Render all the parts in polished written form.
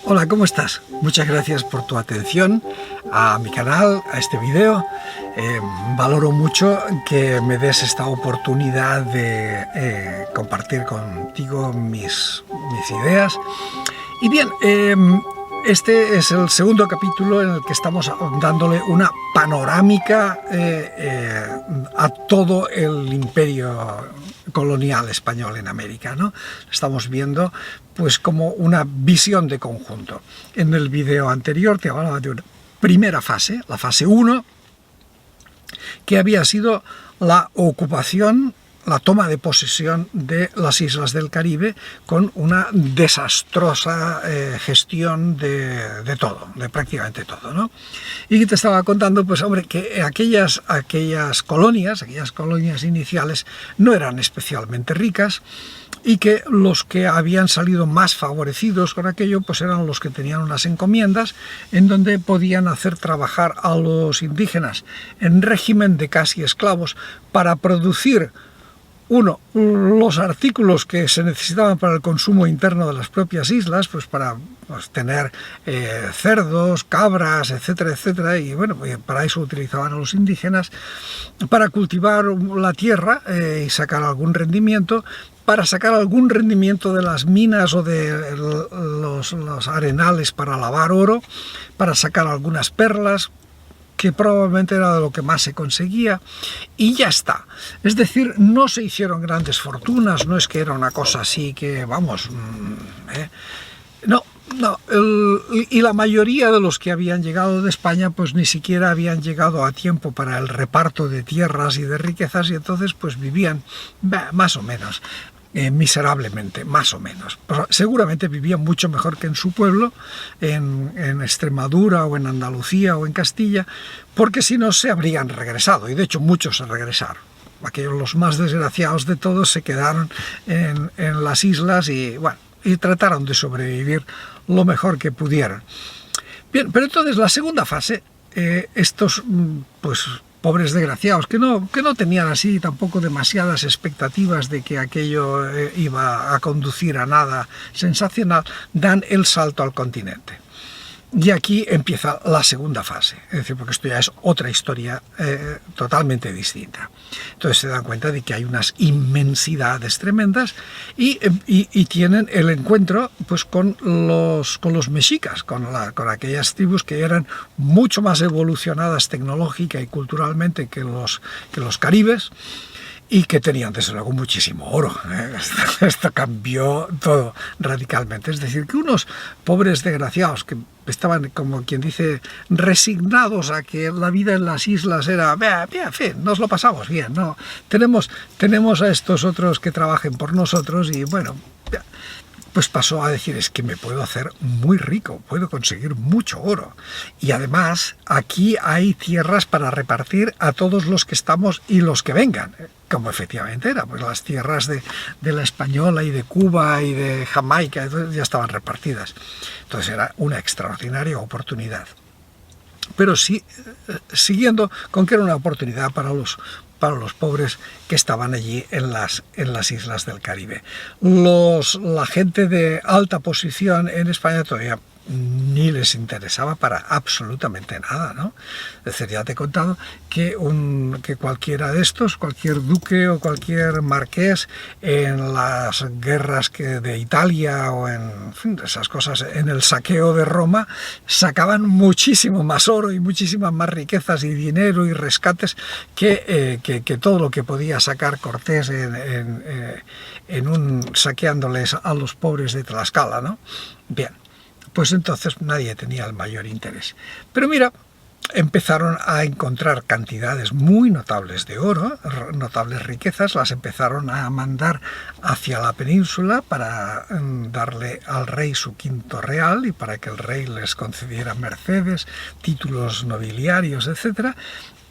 Hola, ¿cómo estás? Muchas gracias por tu atención a mi canal, a este video. Valoro mucho que me des esta oportunidad de compartir contigo mis ideas. Y bien, este es el segundo capítulo en el que estamos dándole una panorámica a todo el imperio colonial español en América, ¿no? Estamos viendo pues como una visión de conjunto. En el video anterior te hablaba de una primera fase, la fase 1, que había sido la ocupación, la toma de posesión de las islas del Caribe con una desastrosa gestión de todo, de prácticamente todo, ¿no? Y que te estaba contando, pues hombre, que aquellas colonias iniciales no eran especialmente ricas y que los que habían salido más favorecidos con aquello pues eran los que tenían unas encomiendas en donde podían hacer trabajar a los indígenas en régimen de casi esclavos para producir los artículos que se necesitaban para el consumo interno de las propias islas, pues para tener cerdos, cabras, etcétera, etcétera, y bueno, para eso utilizaban a los indígenas, para cultivar la tierra y sacar algún rendimiento, para sacar algún rendimiento de las minas o de los arenales para lavar oro, para sacar algunas perlas, que probablemente era de lo que más se conseguía, y ya está. Es decir, no se hicieron grandes fortunas, no es que era una cosa así que, vamos, no, y la mayoría de los que habían llegado de España pues ni siquiera habían llegado a tiempo para el reparto de tierras y de riquezas, y entonces pues vivían más o menos. Miserablemente, más o menos. Pero seguramente vivían mucho mejor que en su pueblo, en Extremadura o en Andalucía o en Castilla, porque si no se habrían regresado, y de hecho muchos se regresaron. Aquellos, los más desgraciados de todos, se quedaron en las islas y, bueno, y trataron de sobrevivir lo mejor que pudieron. Bien, pero entonces la segunda fase, estos pues pobres desgraciados, que no tenían así tampoco demasiadas expectativas de que aquello iba a conducir a nada sensacional, dan el salto al continente. Y aquí empieza la segunda fase, es decir, porque esto ya es otra historia totalmente distinta. Entonces se dan cuenta de que hay unas inmensidades tremendas y tienen el encuentro pues con los mexicas, con aquellas tribus que eran mucho más evolucionadas tecnológica y culturalmente que los caribes, y que tenían desde luego muchísimo oro. Esto cambió todo radicalmente. Es decir, que unos pobres desgraciados que estaban, como quien dice, resignados a que la vida en las islas era, en fin, nos lo pasamos bien, ¿no? Tenemos a estos otros que trabajen por nosotros y bueno, pues pasó a decir, es que me puedo hacer muy rico, puedo conseguir mucho oro. Y además, aquí hay tierras para repartir a todos los que estamos y los que vengan, como efectivamente era, pues las tierras de la Española y de Cuba y de Jamaica ya estaban repartidas. Entonces era una extraordinaria oportunidad. Pero sí, siguiendo con que era una oportunidad para los pobres que estaban allí en las islas del Caribe. La gente de alta posición en España todavía ni les interesaba para absolutamente nada, ¿no? Es decir, ya te he contado que cualquiera de estos, cualquier duque o cualquier marqués en las guerras de Italia o en fin, esas cosas, en el saqueo de Roma, sacaban muchísimo más oro y muchísimas más riquezas y dinero y rescates que todo lo que podía sacar Cortés saqueándoles a los pobres de Tlaxcala, ¿no? Bien. Pues entonces nadie tenía el mayor interés. Pero mira, empezaron a encontrar cantidades muy notables de oro, notables riquezas, las empezaron a mandar hacia la península para darle al rey su quinto real y para que el rey les concediera mercedes, títulos nobiliarios, etc.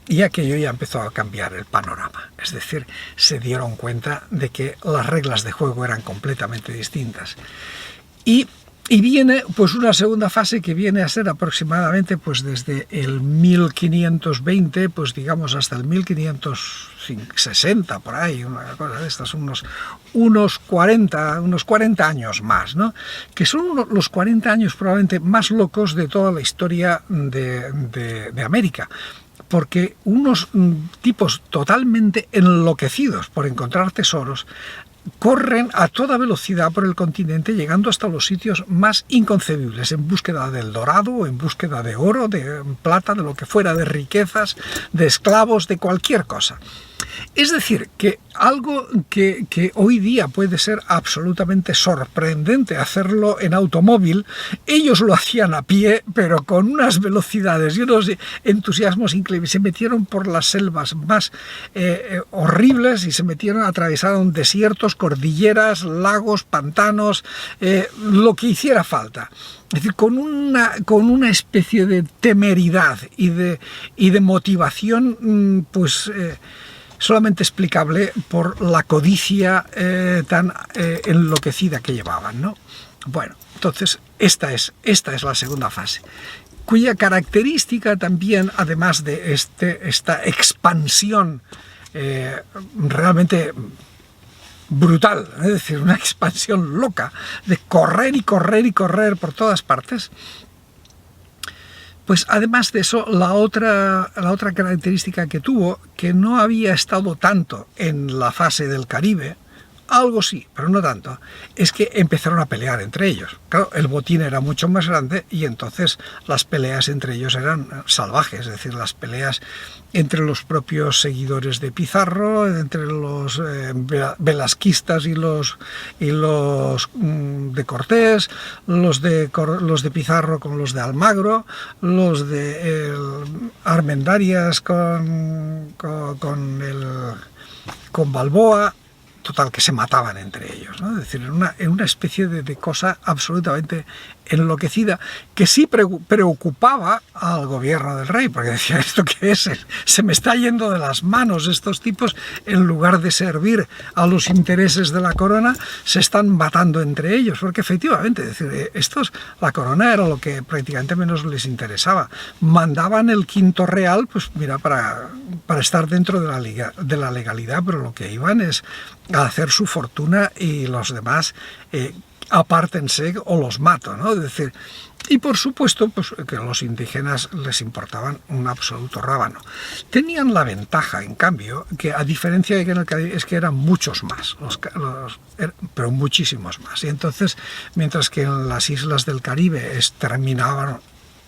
Y aquello ya empezó a cambiar el panorama. Es decir, se dieron cuenta de que las reglas de juego eran completamente distintas. Y Y viene pues una segunda fase que viene a ser aproximadamente pues desde el 1520, pues digamos hasta el 1560, por ahí, una cosa de estas, unos 40 años más, ¿no? Que son los 40 años probablemente más locos de toda la historia de América. Porque unos tipos totalmente enloquecidos por encontrar tesoros corren a toda velocidad por el continente, llegando hasta los sitios más inconcebibles, en búsqueda del dorado, en búsqueda de oro, de plata, de lo que fuera, de riquezas, de esclavos, de cualquier cosa. Es decir, que algo que hoy día puede ser absolutamente sorprendente hacerlo en automóvil, ellos lo hacían a pie, pero con unas velocidades y unos entusiasmos increíbles. Se metieron por las selvas más horribles y se metieron, atravesaron desiertos, cordilleras, lagos, pantanos, lo que hiciera falta. Es decir, con una especie de temeridad y de motivación, solamente explicable por la codicia tan enloquecida que llevaban, ¿no? Bueno, entonces esta es la segunda fase, cuya característica también, además de esta expansión realmente brutal, es decir, una expansión loca de correr y correr y correr por todas partes. Pues además de eso, la otra característica que tuvo, que no había estado tanto en la fase del Caribe, algo sí, pero no tanto, es que empezaron a pelear entre ellos. Claro, el botín era mucho más grande y entonces las peleas entre ellos eran salvajes, es decir, las peleas entre los propios seguidores de Pizarro, entre los velasquistas y los de Cortés, los de Pizarro con los de Almagro, los de Armendarias con Balboa. Total, que se mataban entre ellos, ¿no? Es decir, en una especie de cosa absolutamente enloquecida, que sí preocupaba al gobierno del rey, porque decía, ¿esto qué es? Se me está yendo de las manos, estos tipos, en lugar de servir a los intereses de la corona, se están matando entre ellos, porque efectivamente, es decir, la corona era lo que prácticamente menos les interesaba. Mandaban el quinto real, pues mira, para estar dentro de la legalidad, pero lo que iban es a hacer su fortuna y los demás apártense o los mato, ¿no? Es decir, y por supuesto pues, que a los indígenas les importaban un absoluto rábano. Tenían la ventaja, en cambio, que a diferencia de que en el Caribe, es que eran muchos más, pero muchísimos más. Y entonces, mientras que en las islas del Caribe exterminaban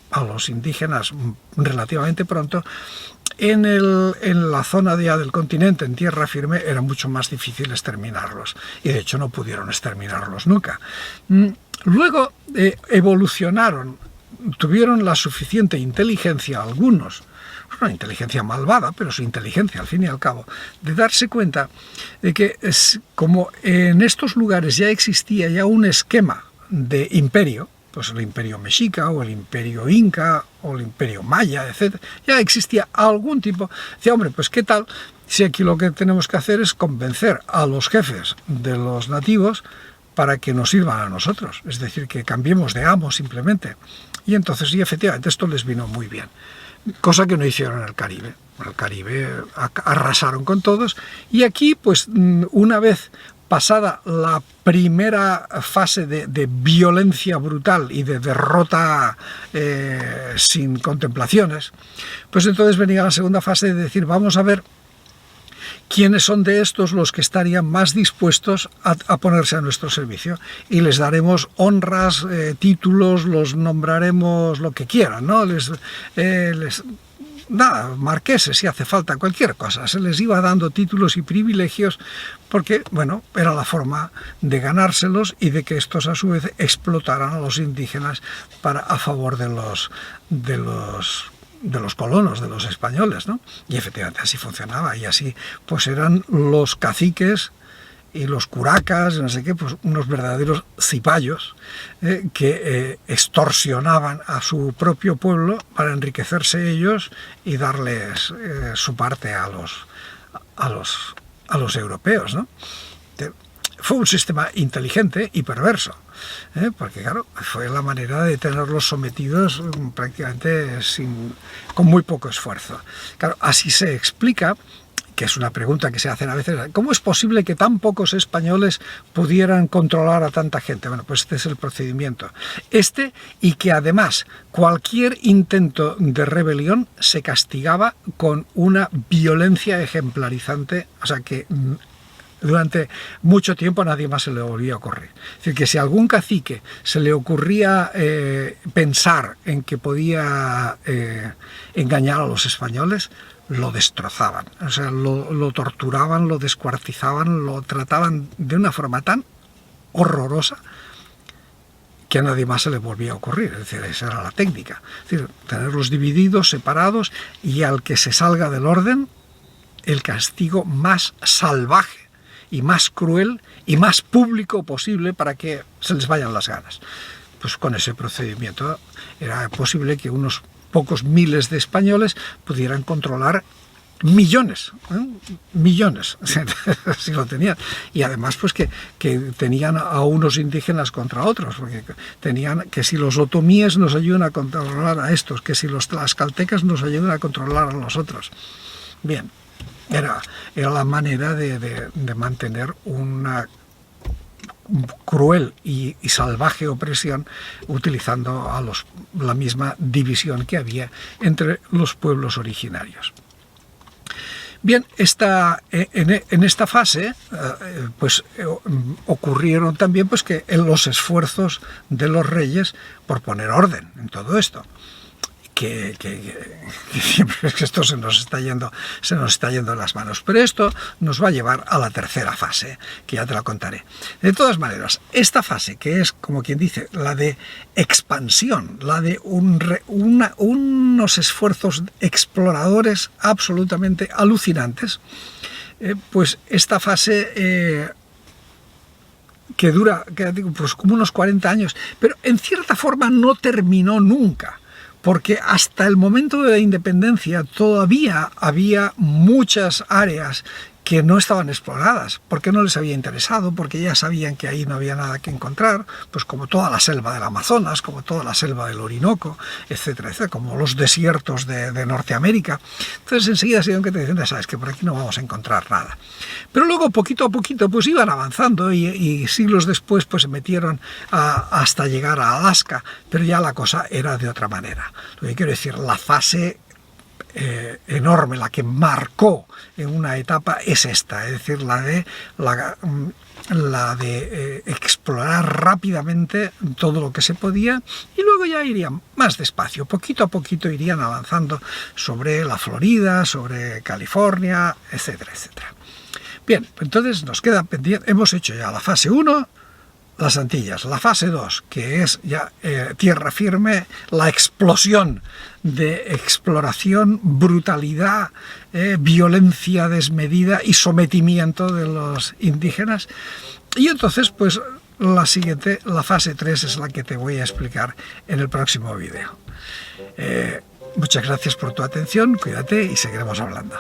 a los indígenas relativamente pronto, en la zona del continente, en tierra firme, era mucho más difícil exterminarlos. Y de hecho no pudieron exterminarlos nunca. Luego evolucionaron, tuvieron la suficiente inteligencia, algunos, una inteligencia malvada, pero su inteligencia al fin y al cabo, de darse cuenta de que como en estos lugares ya existía ya un esquema de imperio, pues el imperio mexica o el imperio inca o el imperio maya, etc. Ya existía algún tipo. Decía, hombre, pues qué tal si aquí lo que tenemos que hacer es convencer a los jefes de los nativos para que nos sirvan a nosotros. Es decir, que cambiemos de amo simplemente. Y entonces, sí, efectivamente, esto les vino muy bien. Cosa que no hicieron en el Caribe. En el Caribe arrasaron con todos. Y aquí, pues, una vez pasada la primera fase de violencia brutal y de derrota sin contemplaciones, pues entonces venía la segunda fase de decir, vamos a ver quiénes son de estos los que estarían más dispuestos a ponerse a nuestro servicio y les daremos honras, títulos, los nombraremos lo que quieran, ¿no? Nada, marqueses si hace falta, cualquier cosa, se les iba dando títulos y privilegios porque, bueno, era la forma de ganárselos y de que estos a su vez explotaran a los indígenas a favor de los colonos, de los españoles, ¿no? Y efectivamente así funcionaba y así pues eran los caciques y los curacas, no sé qué, pues unos verdaderos cipayos que extorsionaban a su propio pueblo para enriquecerse ellos y darles su parte a los europeos, ¿no? fue un sistema inteligente y perverso, porque claro, fue la manera de tenerlos sometidos prácticamente con muy poco esfuerzo. Claro, así se explica, que es una pregunta que se hacen a veces, ¿cómo es posible que tan pocos españoles pudieran controlar a tanta gente? Bueno, pues este es el procedimiento. Y que además cualquier intento de rebelión se castigaba con una violencia ejemplarizante, o sea que durante mucho tiempo a nadie más se le volvía a ocurrir. Es decir, que si a algún cacique se le ocurría pensar en que podía engañar a los españoles, lo destrozaban, o sea, lo torturaban, lo descuartizaban, lo trataban de una forma tan horrorosa que a nadie más se le volvía a ocurrir. Es decir, esa era la técnica. Es decir, tenerlos divididos, separados, y al que se salga del orden, el castigo más salvaje y más cruel y más público posible para que se les vayan las ganas. Pues con ese procedimiento era posible que unos pocos miles de españoles pudieran controlar millones, millones, si lo tenían. Y además pues que tenían a unos indígenas contra otros, porque tenían que si los otomíes nos ayudan a controlar a estos, que si los tlaxcaltecas nos ayudan a controlar a los otros. Bien, era la manera de mantener una cruel y salvaje opresión, utilizando la misma división que había entre los pueblos originarios. Bien, en esta fase pues ocurrieron también pues que los esfuerzos de los reyes por poner orden en todo esto. Que siempre es que esto se nos está yendo de las manos. Pero esto nos va a llevar a la tercera fase, que ya te la contaré. De todas maneras, esta fase, que es, como quien dice, la de expansión, la de unos esfuerzos exploradores absolutamente alucinantes, pues esta fase que dura pues como unos 40 años, pero en cierta forma no terminó nunca. Porque hasta el momento de la independencia todavía había muchas áreas que no estaban exploradas, porque no les había interesado, porque ya sabían que ahí no había nada que encontrar, pues como toda la selva del Amazonas, como toda la selva del Orinoco, etcétera, etcétera, como los desiertos de Norteamérica. Entonces enseguida se dieron que te dicen, sabes que por aquí no vamos a encontrar nada. Pero luego poquito a poquito pues iban avanzando y siglos después pues se metieron hasta llegar a Alaska, pero ya la cosa era de otra manera. Lo que quiero decir, la fase enorme, la que marcó en una etapa es esta, es decir, la de explorar rápidamente todo lo que se podía, y luego ya irían más despacio, poquito a poquito irían avanzando sobre la Florida, sobre California, etcétera, etcétera. Bien, entonces nos queda pendiente, hemos hecho ya la fase 1, las Antillas, la fase 2, que es ya tierra firme, la explosión de exploración, brutalidad, violencia desmedida y sometimiento de los indígenas. Y entonces, pues la siguiente, la fase 3, es la que te voy a explicar en el próximo vídeo. Muchas gracias por tu atención, cuídate y seguiremos hablando.